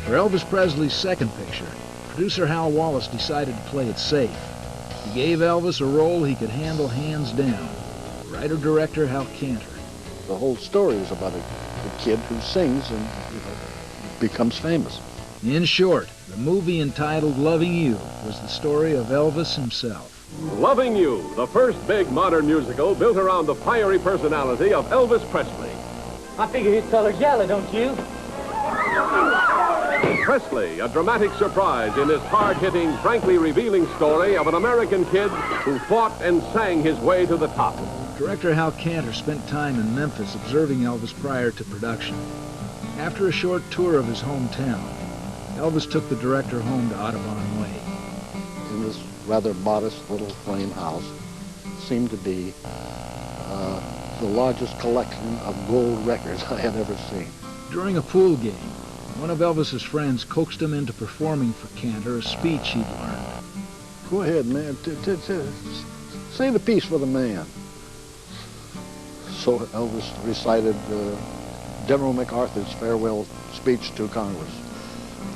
For Elvis Presley's second picture, producer Hal Wallace decided to play it safe. He gave Elvis a role he could handle hands down. Writer-director Hal Cantor. The whole story is about a kid who sings and becomes famous. In short, the movie entitled Loving You was the story of Elvis himself. Loving You, the first big modern musical built around the fiery personality of Elvis Presley. I figure he's color yellow, don't you? Presley, a dramatic surprise in this hard-hitting, frankly revealing story of an American kid who fought and sang his way to the top. Director Hal Cantor spent time in Memphis observing Elvis prior to production. After a short tour of his hometown, Elvis took the director home to Audubon Way. In this rather modest little frame house seemed to be the largest collection of gold records I had ever seen. During a pool game, one of Elvis's friends coaxed him into performing for Cantor a speech he'd learned. Go ahead, man. Say the piece for the man. So Elvis recited General MacArthur's farewell speech to Congress.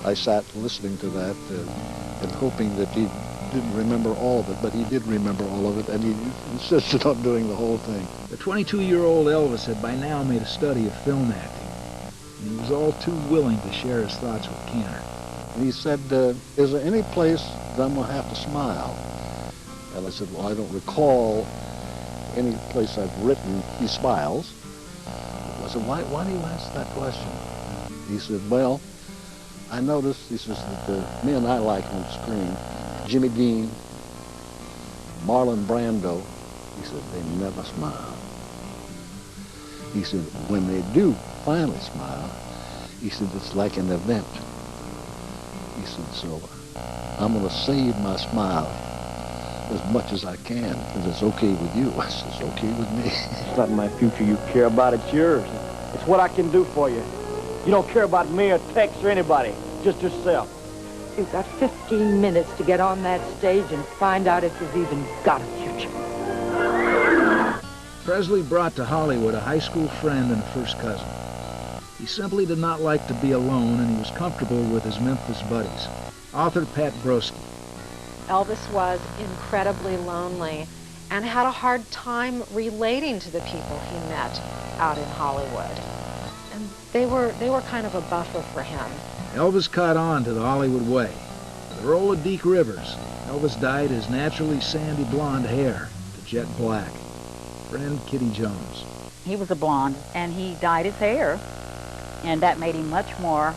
I sat listening to that and hoping that he didn't remember all of it, but he did remember all of it, and he insisted on doing the whole thing. The 22-year-old Elvis had by now made a study of film acting, and he was all too willing to share his thoughts with Cantor. And he said, is there any place that I'm going to have to smile? And I said, well, I don't recall any place I've written he smiles. I said, why do you ask that question? He said, well, I noticed, he says, that the men I like on screen, Jimmy Dean, Marlon Brando, he said, they never smile. He said, when they do finally smile, he said, it's like an event. He said, so I'm going to save my smile as much as I can, if it's okay with you. I said, it's okay with me. It's not my future you care about, it's yours. It's what I can do for you. You don't care about me or Tex or anybody, just yourself. You've got 15 minutes to get on that stage and find out if you've even got a future. Presley brought to Hollywood a high school friend and a first cousin. He simply did not like to be alone, and he was comfortable with his Memphis buddies. Author Pat Broski. Elvis was incredibly lonely and had a hard time relating to the people he met out in Hollywood. And they were kind of a buffer for him. Elvis caught on to the Hollywood way. For the role of Deke Rivers, Elvis dyed his naturally sandy blonde hair to jet black. Friend Kitty Jones. He was a blonde, and he dyed his hair, and that made him much more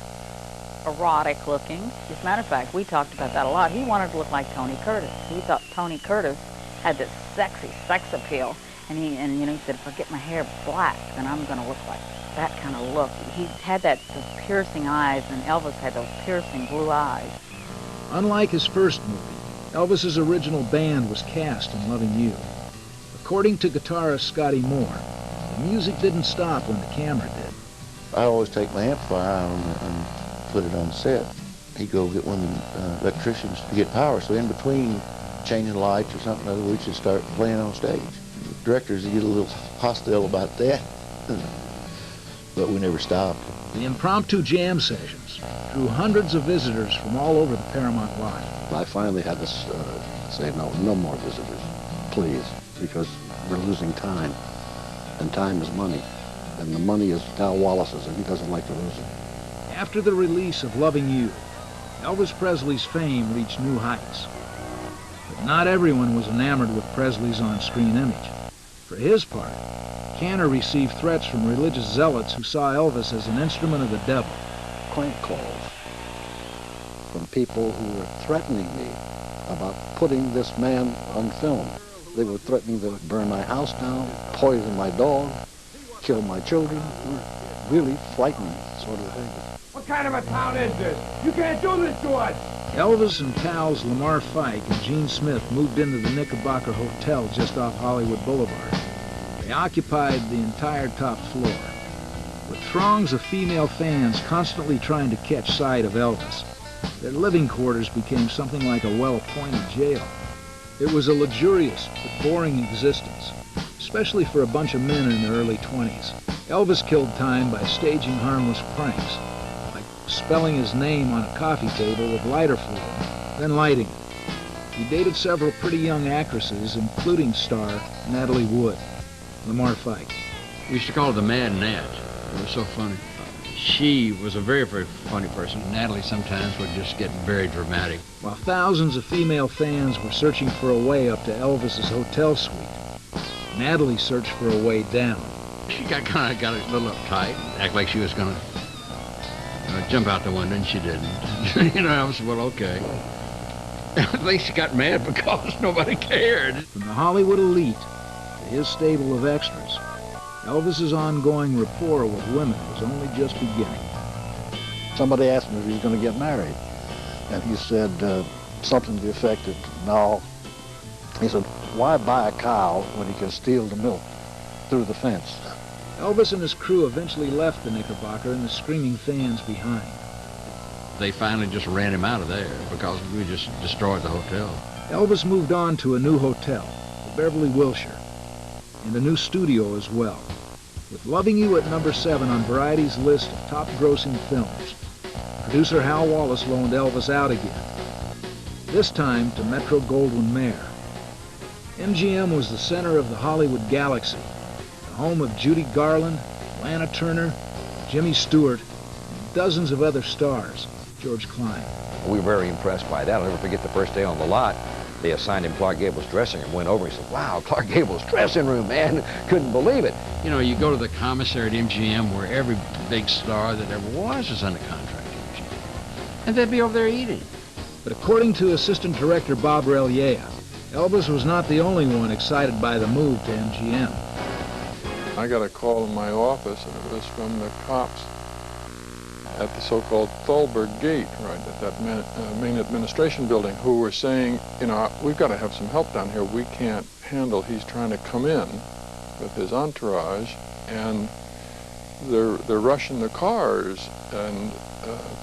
erotic looking. As a matter of fact, we talked about that a lot. He wanted to look like Tony Curtis. He thought Tony Curtis had this sexy sex appeal, and he said, if I get my hair black, then I'm going to look like that kind of look. He had those piercing eyes, and Elvis had those piercing blue eyes. Unlike his first movie, Elvis's original band was cast in Loving You. According to guitarist Scotty Moore, the music didn't stop when the camera did. I always take my amplifier and put it on set. He'd go get one of the electricians to get power, so in between changing lights or something, we should start playing on stage. Directors get a little hostile about that, but we never stopped. The impromptu jam sessions drew hundreds of visitors from all over the Paramount lot. I finally had to say, no more visitors, please, because we're losing time, and time is money, and the money is Hal Wallace's, and he doesn't like to lose it. After the release of Loving You, Elvis Presley's fame reached new heights. But not everyone was enamored with Presley's on-screen image. For his part, Cantor received threats from religious zealots who saw Elvis as an instrument of the devil. Crank calls from people who were threatening me about putting this man on film. They were threatening to burn my house down, poison my dog, kill my children. Really frightening sort of thing. What kind of a town is this? You can't do this to us! Elvis and pals Lamar Fike and Gene Smith moved into the Knickerbocker Hotel just off Hollywood Boulevard. They occupied the entire top floor. With throngs of female fans constantly trying to catch sight of Elvis, their living quarters became something like a well-appointed jail. It was a luxurious but boring existence, especially for a bunch of men in their early 20s. Elvis killed time by staging harmless pranks, like spelling his name on a coffee table with lighter fluid, then lighting it. He dated several pretty young actresses, including star Natalie Wood. Lamar Fike. We used to call her the Mad Nat. It was so funny. She was a very, very funny person. Natalie sometimes would just get very dramatic. While thousands of female fans were searching for a way up to Elvis's hotel suite, Natalie searched for a way down. She got a little uptight, act like she was going to jump out the window, and she didn't. I was, well, okay. At least she got mad because nobody cared. From the Hollywood elite to his stable of extras, Elvis's ongoing rapport with women was only just beginning. Somebody asked him if he was going to get married, and he said something to the effect of, no. He said, why buy a cow when he can steal the milk through the fence? Elvis and his crew eventually left the Knickerbocker and the screaming fans behind. They finally just ran him out of there because we just destroyed the hotel. Elvis moved on to a new hotel, the Beverly Wilshire, and a new studio as well, with Loving You at number 7 on Variety's list of top-grossing films. Producer Hal Wallace loaned Elvis out again, this time to Metro-Goldwyn-Mayer. MGM was the center of the Hollywood galaxy, the home of Judy Garland, Lana Turner, Jimmy Stewart, and dozens of other stars. George Klein. We were very impressed by that. I'll never forget the first day on the lot. They assigned him Clark Gable's dressing room. Went over and said, wow, Clark Gable's dressing room, man. Couldn't believe it. You go to the commissary at MGM where every big star that ever was under contract at MGM. And they'd be over there eating. But according to assistant director Bob Relier, Elvis was not the only one excited by the move to MGM. I got a call in my office, and it was from the cops at the so-called Thalberg Gate, right, at that main administration building, who were saying, we've got to have some help down here. We can't handle, he's trying to come in with his entourage, and they're rushing the cars, and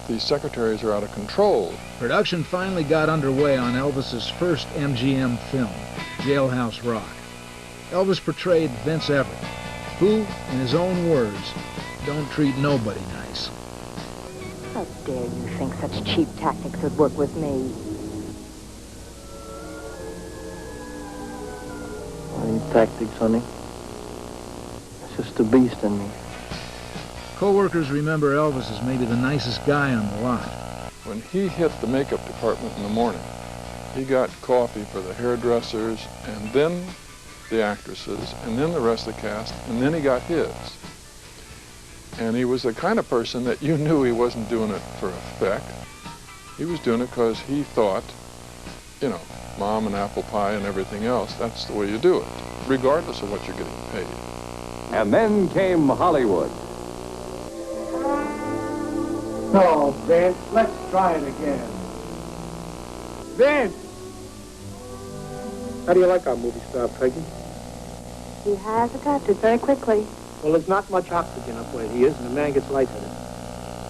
these secretaries are out of control. Production finally got underway on Elvis's first MGM film, Jailhouse Rock. Elvis portrayed Vince Everett, who, in his own words, don't treat nobody nice. How dare you think such cheap tactics would work with me? Any tactics, honey? It's just a beast in me. Co-workers remember Elvis as maybe the nicest guy on the lot. When he hit the makeup department in the morning, he got coffee for the hairdressers, and then the actresses, and then the rest of the cast, and then he got his. And he was the kind of person that you knew he wasn't doing it for effect. He was doing it because he thought, mom and apple pie and everything else, that's the way you do it, regardless of what you're getting paid. And then came Hollywood. No, Vince, let's try it again. Vince! How do you like our movie star, Peggy? He has adapted very quickly. Well, there's not much oxygen up where he is, and the man gets lightheaded.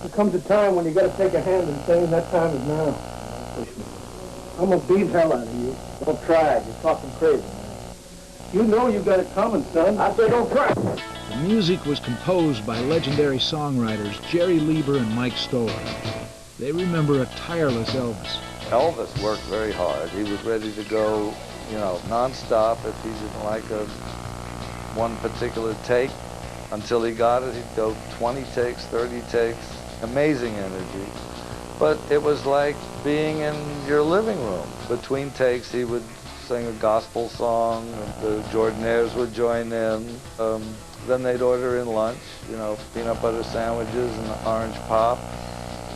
There comes a time when you got to take a hand in saying that time is now. Push me. I'm going to beat the hell out of you. Don't try it. You're talking crazy. You know you got it coming, son. I say don't try. The music was composed by legendary songwriters Jerry Lieber and Mike Stoller. They remember a tireless Elvis. Elvis worked very hard. He was ready to go, nonstop if he didn't like one particular take. Until he got it, he'd go 20 takes, 30 takes, amazing energy. But it was like being in your living room. Between takes, he would sing a gospel song, the Jordanaires would join in. Then they'd order in lunch, peanut butter sandwiches and orange pop.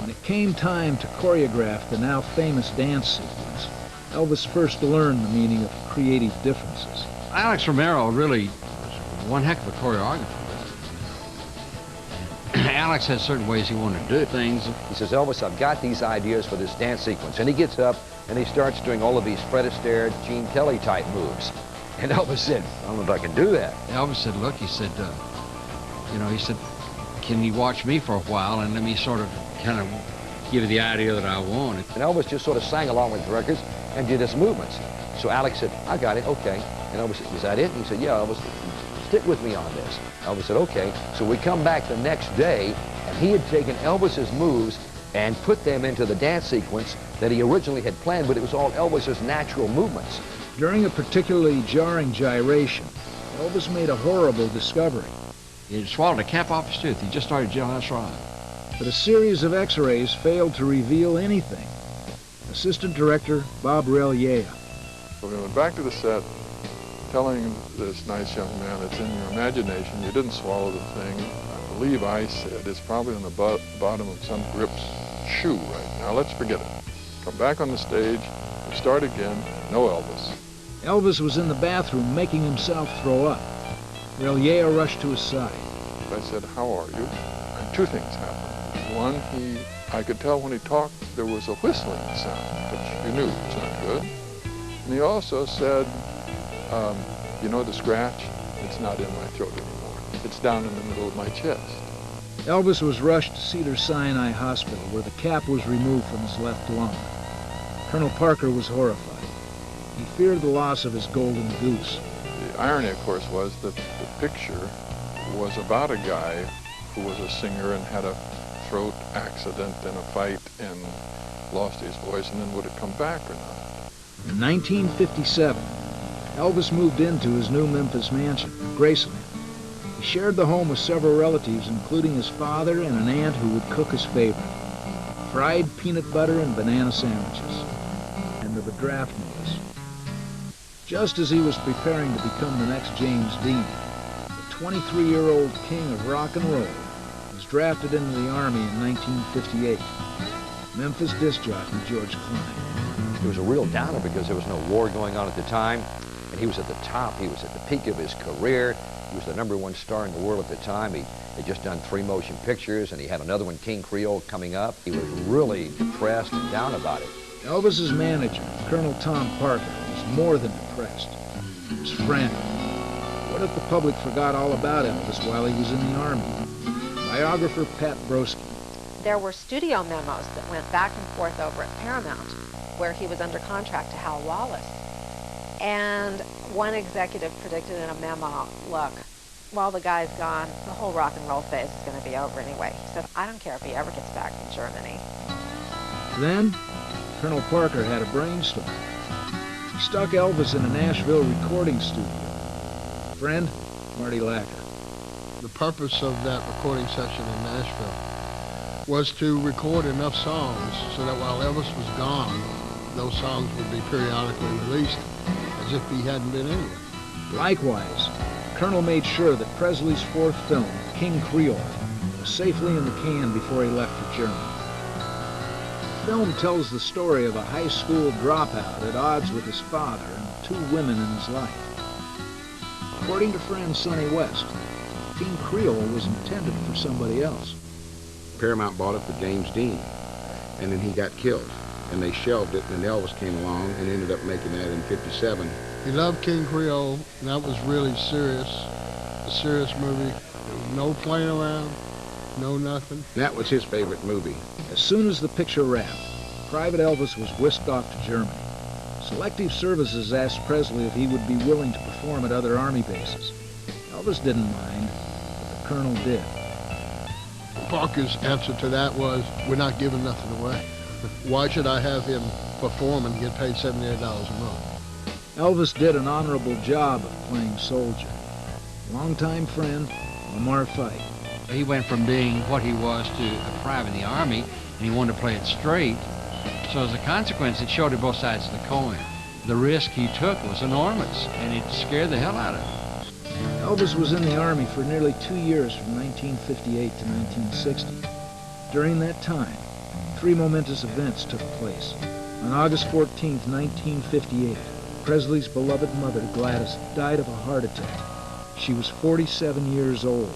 When it came time to choreograph the now famous dance sequence, Elvis first learned the meaning of creative differences. Alex Romero really was one heck of a choreographer. Alex had certain ways he wanted to do things. He says, Elvis, I've got these ideas for this dance sequence. And he gets up and he starts doing all of these Fred Astaire, Gene Kelly type moves. And Elvis said, I don't know if I can do that. Elvis said, look, he said, can you watch me for a while and let me sort of kind of give you the idea that I want. And Elvis just sort of sang along with the records and did his movements. So Alex said, I got it, okay. And Elvis said, is that it? And he said, yeah, Elvis, stick with me on this. Elvis said, okay. So we come back the next day, and He had taken Elvis's moves and put them into the dance sequence that he originally had planned, but it was all Elvis's natural movements. During a particularly jarring gyration, Elvis made a horrible discovery. He had swallowed a cap off his tooth. He just started yelling, "That's right." But a series of x-rays failed to reveal anything. Assistant Director Bob Rellier. So we went back to the set, telling this nice young man, it's in your imagination, you didn't swallow the thing. I believe I said it's probably on the bottom of some grip's shoe right now. Let's forget it. Come back on the stage, we start again, no Elvis. Elvis was in the bathroom making himself throw up. Rellier rushed to his side. I said, how are you? And two things happened. One, I could tell when he talked there was a whistling sound, which you knew was not good. And he also said, you know the scratch? It's not in my throat anymore. It's down in the middle of my chest. Elvis was rushed to Cedars-Sinai Hospital, where the cap was removed from his left lung. Colonel Parker was horrified. He feared the loss of his golden goose. The irony, of course, was that the picture was about a guy who was a singer and had a throat accident in a fight and lost his voice, and then would it come back or not? In 1957, Elvis moved into his new Memphis mansion, Graceland. He shared the home with several relatives, including his father and an aunt who would cook his favorite: fried peanut butter and banana sandwiches. End of a draft notice. Just as he was preparing to become the next James Dean, the 23-year-old king of rock and roll was drafted into the Army in 1958. Memphis disc jockey George Klein. It was a real downer because there was no war going on at the time, and he was at the top. He was at the peak of his career. He was the #1 star in the world at the time. He had just done 3 motion pictures, and he had another one, King Creole, coming up. He was really depressed and down about it. Elvis's manager, Colonel Tom Parker, was more than depressed. He was frantic. What if the public forgot all about Elvis while he was in the Army? Biographer Pat Broski. There were studio memos that went back and forth over at Paramount, where he was under contract to Hal Wallace. And one executive predicted in a memo, look, while the guy's gone, the whole rock and roll phase is going to be over anyway. He said, I don't care if he ever gets back from Germany. Then, Colonel Parker had a brainstorm. He stuck Elvis in a Nashville recording studio. Friend, Marty Lacker. The purpose of that recording session in Nashville was to record enough songs so that while Elvis was gone, those songs would be periodically released as if he hadn't been anywhere. Likewise, Colonel made sure that Presley's 4th film, King Creole, was safely in the can before he left for Germany. The film tells the story of a high school dropout at odds with his father and 2 women in his life. According to friend Sonny West, King Creole was intended for somebody else. Paramount bought it for James Dean, and then he got killed, and they shelved it, and Elvis came along and ended up making that in '57. He loved King Creole, and that was really serious, a serious movie. There was no playing around, no nothing. That was his favorite movie. As soon as the picture wrapped, Private Elvis was whisked off to Germany. Selective Services asked Presley if he would be willing to perform at other Army bases. Elvis didn't mind, but the Colonel did. Parker's answer to that was, we're not giving nothing away. Why should I have him perform and get paid $78 a month? Elvis did an honorable job of playing soldier. Longtime friend, Lamar Fike. He went from being what he was to a private in the Army, and he wanted to play it straight. So as a consequence, it showed you both sides of the coin. The risk he took was enormous, and it scared the hell out of him. Elvis was in the Army for nearly 2 years, from 1958 to 1960. During that time, 3 momentous events took place. On August 14, 1958, Presley's beloved mother, Gladys, died of a heart attack. She was 47 years old.